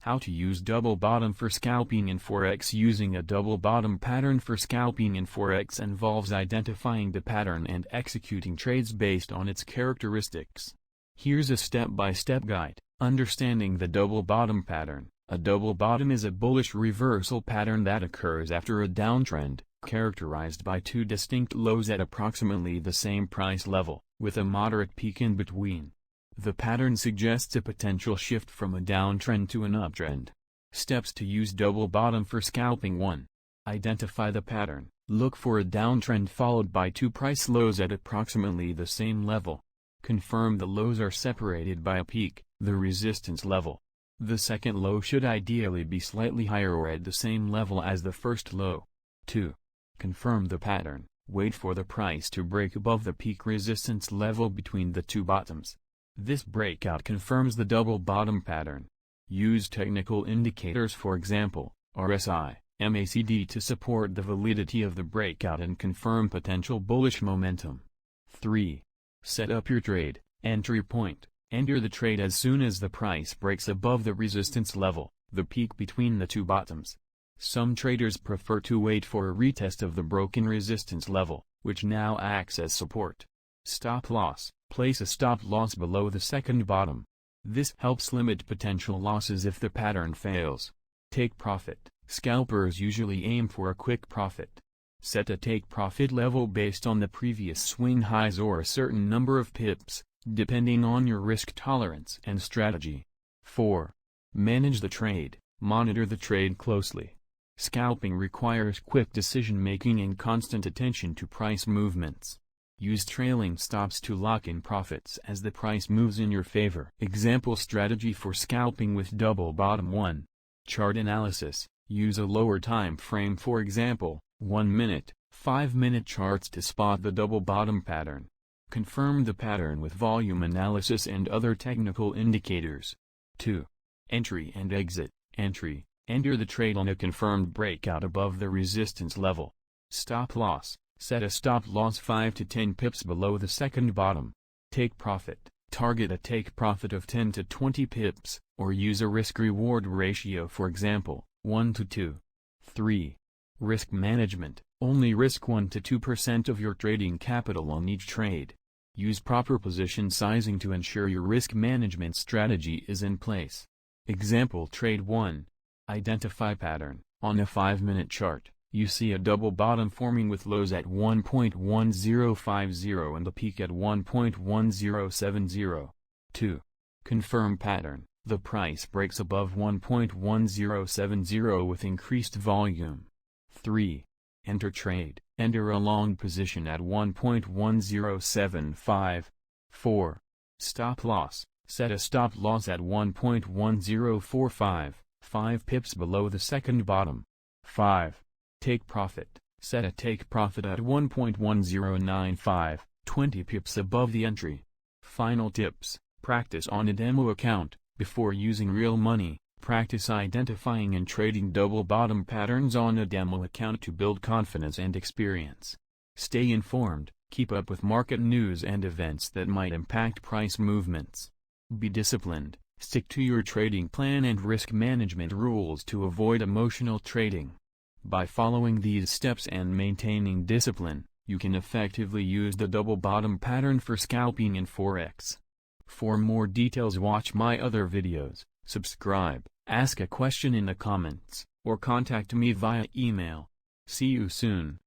How to use double bottom for scalping in forex. Using a double bottom pattern for scalping in forex involves identifying the pattern and executing trades based on its characteristics. Here's a step-by-step guide. Understanding the double bottom pattern. A double bottom is a bullish reversal pattern that occurs after a downtrend, characterized by two distinct lows at approximately the same price level, with a moderate peak in between. The pattern suggests a potential shift from a downtrend to an uptrend. Steps to use double bottom for scalping. 1. Identify the pattern. Look for a downtrend followed by two price lows at approximately the same level. Confirm the lows are separated by a peak, the resistance level. The second low should ideally be slightly higher or at the same level as the first low. 2. Confirm the pattern. Wait for the price to break above the peak resistance level between the two bottoms. This breakout confirms the double bottom pattern. Use technical indicators, for example, RSI, MACD, to support the validity of the breakout and confirm potential bullish momentum. 3. Set up your trade. Entry point. Enter the trade as soon as the price breaks above the resistance level, the peak between the two bottoms. Some traders prefer to wait for a retest of the broken resistance level, which now acts as support. Stop loss. Place a stop loss below the second bottom. This helps limit potential losses if the pattern fails. Take profit. Scalpers usually aim for a quick profit. Set a take profit level based on the previous swing highs or a certain number of pips, depending on your risk tolerance and strategy. 4. Manage the trade. Monitor the trade closely. Scalping requires quick decision-making and constant attention to price movements. Use trailing stops to lock in profits as the price moves in your favor. Example strategy for scalping with double bottom. 1. Chart analysis. Use a lower time frame, for example, 1 minute, 5-minute charts to spot the double bottom pattern. Confirm the pattern with volume analysis and other technical indicators. 2. Entry and exit. Entry. Enter the trade on a confirmed breakout above the resistance level. Stop loss. Set a stop loss 5 to 10 pips below the second bottom. Take profit. Target a take profit of 10 to 20 pips, or use a risk-reward ratio, for example, 1 to 2. 3. Risk management. Only risk 1 to 2% of your trading capital on each trade. Use proper position sizing to ensure your risk management strategy is in place. Example trade 1. Identify pattern. On a 5-minute chart, you see a double bottom forming with lows at 1.1050 and a peak at 1.1070. 2. Confirm pattern. The price breaks above 1.1070 with increased volume. 3. Enter trade. Enter a long position at 1.1075. 4. Stop loss. Set a stop loss at 1.1045, 5 pips below the second bottom. 5. Take profit. Set a take profit at 1.1095, 20 pips above the entry. Final tips. Practice on a demo account. Before using real money, practice identifying and trading double bottom patterns on a demo account to build confidence and experience. Stay informed. Keep up with market news and events that might impact price movements. Be disciplined. Stick to your trading plan and risk management rules to avoid emotional trading. By following these steps and maintaining discipline, you can effectively use the double bottom pattern for scalping in forex. For more details, watch my other videos, subscribe, ask a question in the comments, or contact me via email. See you soon.